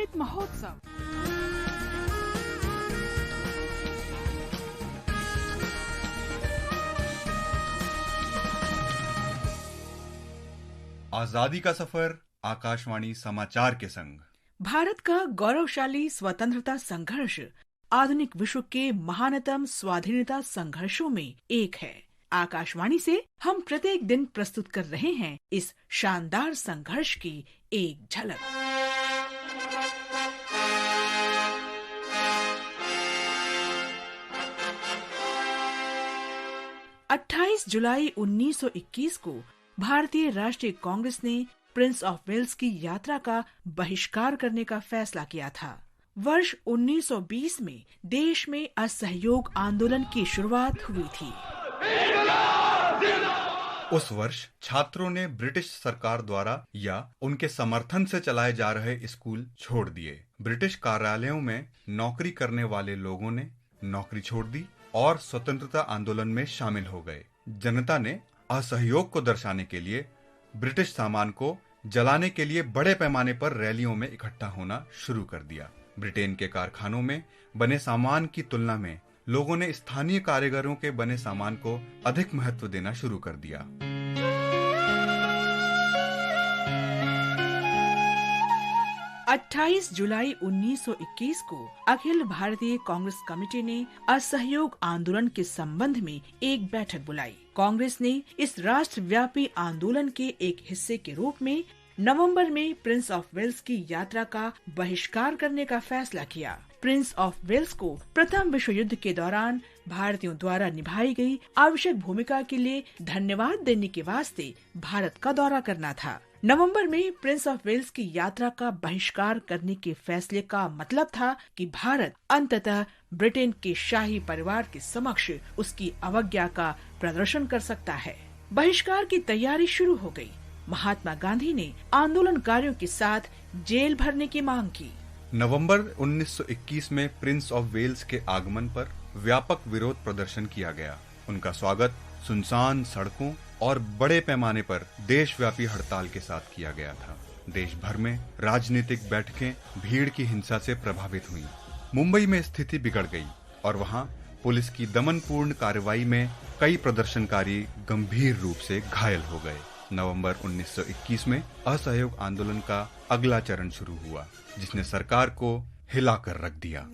अमृत महोत्सव। आजादी का सफर आकाशवाणी समाचार के संग। भारत का गौरवशाली स्वतंत्रता संघर्ष आधुनिक विश्व के महानतम स्वाधीनता संघर्षों में एक है। आकाशवाणी से हम प्रत्येक दिन प्रस्तुत कर रहे हैं इस शानदार संघर्ष की एक झलक। अट्ठाईस जुलाई 1921 को भारतीय राष्ट्रीय कांग्रेस ने प्रिंस ऑफ वेल्स की यात्रा का बहिष्कार करने का फैसला किया था। वर्ष 1920 में देश में असहयोग आंदोलन की शुरुआत हुई थी। उस वर्ष छात्रों ने ब्रिटिश सरकार द्वारा या उनके समर्थन से चलाए जा रहे स्कूल छोड़ दिए। ब्रिटिश कार्यालयों में नौकरी करने वाले लोगों ने नौकरी छोड़ दी और स्वतंत्रता आंदोलन में शामिल हो गए। जनता ने असहयोग को दर्शाने के लिए ब्रिटिश सामान को जलाने के लिए बड़े पैमाने पर रैलियों में इकट्ठा होना शुरू कर दिया। ब्रिटेन के कारखानों में बने सामान की तुलना में लोगों ने स्थानीय कारीगरों के बने सामान को अधिक महत्व देना शुरू कर दिया। 28 जुलाई 1921 को अखिल भारतीय कांग्रेस कमेटी ने असहयोग आंदोलन के संबंध में एक बैठक बुलाई। कांग्रेस ने इस राष्ट्रव्यापी आंदोलन के एक हिस्से के रूप में नवंबर में प्रिंस ऑफ वेल्स की यात्रा का बहिष्कार करने का फैसला किया। प्रिंस ऑफ वेल्स को प्रथम विश्व युद्ध के दौरान भारतीयों द्वारा निभाई गई आवश्यक भूमिका के लिए धन्यवाद देने के वास्ते भारत का दौरा करना था। नवंबर में प्रिंस ऑफ वेल्स की यात्रा का बहिष्कार करने के फैसले का मतलब था कि भारत अंततः ब्रिटेन के शाही परिवार के समक्ष उसकी अवज्ञा का प्रदर्शन कर सकता है। बहिष्कार की तैयारी शुरू हो गई। महात्मा गांधी ने आंदोलनकारियों के साथ जेल भरने की मांग की। नवंबर 1921 में प्रिंस ऑफ वेल्स के आगमन पर व्यापक विरोध प्रदर्शन किया गया। उनका स्वागत सुनसान सड़कों और बड़े पैमाने पर देशव्यापी हड़ताल के साथ किया गया था। देश भर में राजनीतिक बैठकें भीड़ की हिंसा से प्रभावित हुईं। मुंबई में स्थिति बिगड़ गई और वहां पुलिस की दमनपूर्ण कार्रवाई में कई प्रदर्शनकारी गंभीर रूप से घायल हो गए। नवंबर 1921 में असहयोग आंदोलन का अगला चरण शुरू हुआ, जिसने सरकार को हिलाकर रख दिया।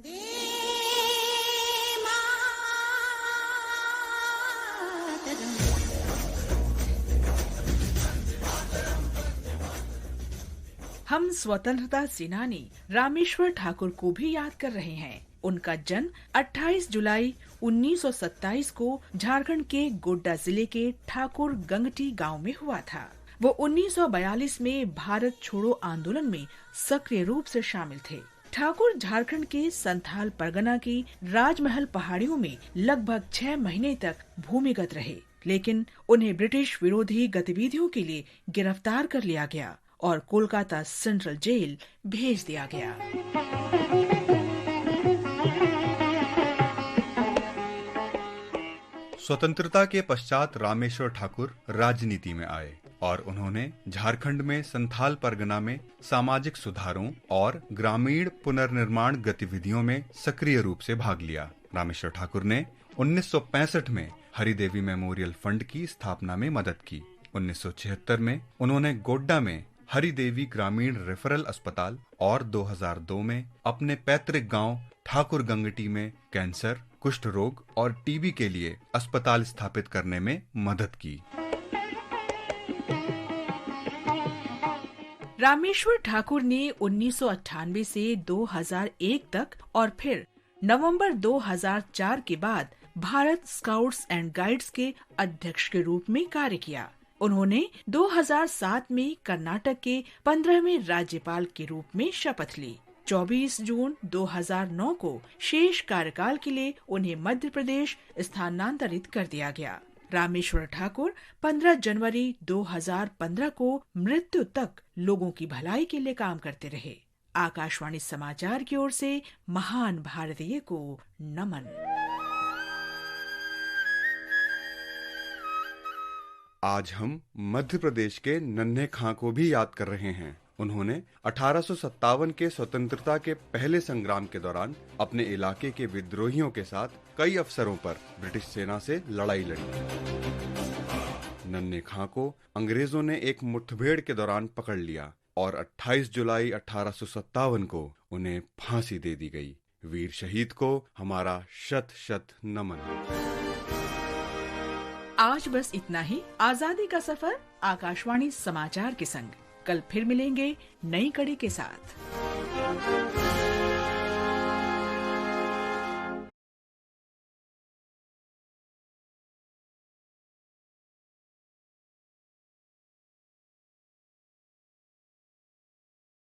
हम स्वतंत्रता सेनानी रामेश्वर ठाकुर को भी याद कर रहे हैं। उनका जन्म 28 जुलाई 1927 को झारखंड के गोड्डा जिले के ठाकुर गंगटी गांव में हुआ था। वो 1942 में भारत छोड़ो आंदोलन में सक्रिय रूप से शामिल थे। ठाकुर झारखंड के संथाल परगना की राजमहल पहाड़ियों में लगभग 6 महीने तक भूमिगत रहे, लेकिन उन्हें ब्रिटिश विरोधी गतिविधियों के लिए गिरफ्तार कर लिया गया और कोलकाता सेंट्रल जेल भेज दिया गया। स्वतंत्रता के पश्चात रामेश्वर ठाकुर राजनीति में आए और उन्होंने झारखंड में संथाल परगना में सामाजिक सुधारों और ग्रामीण पुनर्निर्माण गतिविधियों में सक्रिय रूप से भाग लिया। रामेश्वर ठाकुर ने 1965 में हरिदेवी मेमोरियल फंड की स्थापना में मदद की। 1976 में उन्होंने गोड्डा में हरिदेवी ग्रामीण रेफरल अस्पताल और 2002 में अपने पैतृक गांव ठाकुर गंगटी में कैंसर, कुष्ठ रोग और टीबी के लिए अस्पताल स्थापित करने में मदद की। रामेश्वर ठाकुर ने 1998 से 2001 तक और फिर नवंबर 2004 के बाद भारत स्काउट्स एंड गाइड्स के अध्यक्ष के रूप में कार्य किया। उन्होंने 2007 में कर्नाटक के 15वें राज्यपाल के रूप में शपथ ली। 24 जून 2009 को शेष कार्यकाल के लिए उन्हें मध्य प्रदेश स्थानांतरित कर दिया गया। रामेश्वर ठाकुर 15 जनवरी 2015 को मृत्यु तक लोगों की भलाई के लिए काम करते रहे। आकाशवाणी समाचार की ओर से महान भारतीय को नमन। आज हम मध्य प्रदेश के नन्हे खां को भी याद कर रहे हैं। उन्होंने 1857 के स्वतंत्रता के पहले संग्राम के दौरान अपने इलाके के विद्रोहियों के साथ कई अवसरों पर ब्रिटिश सेना से लड़ाई लड़ी। नन्हे खां को अंग्रेजों ने एक मुठभेड़ के दौरान पकड़ लिया और 28 जुलाई 1857 को उन्हें फांसी दे दी गई। वीर शहीद को हमारा शत शत नमन। आज बस इतना ही। आजादी का सफर आकाशवाणी समाचार के संग। कल फिर मिलेंगे नई कड़ी के साथ।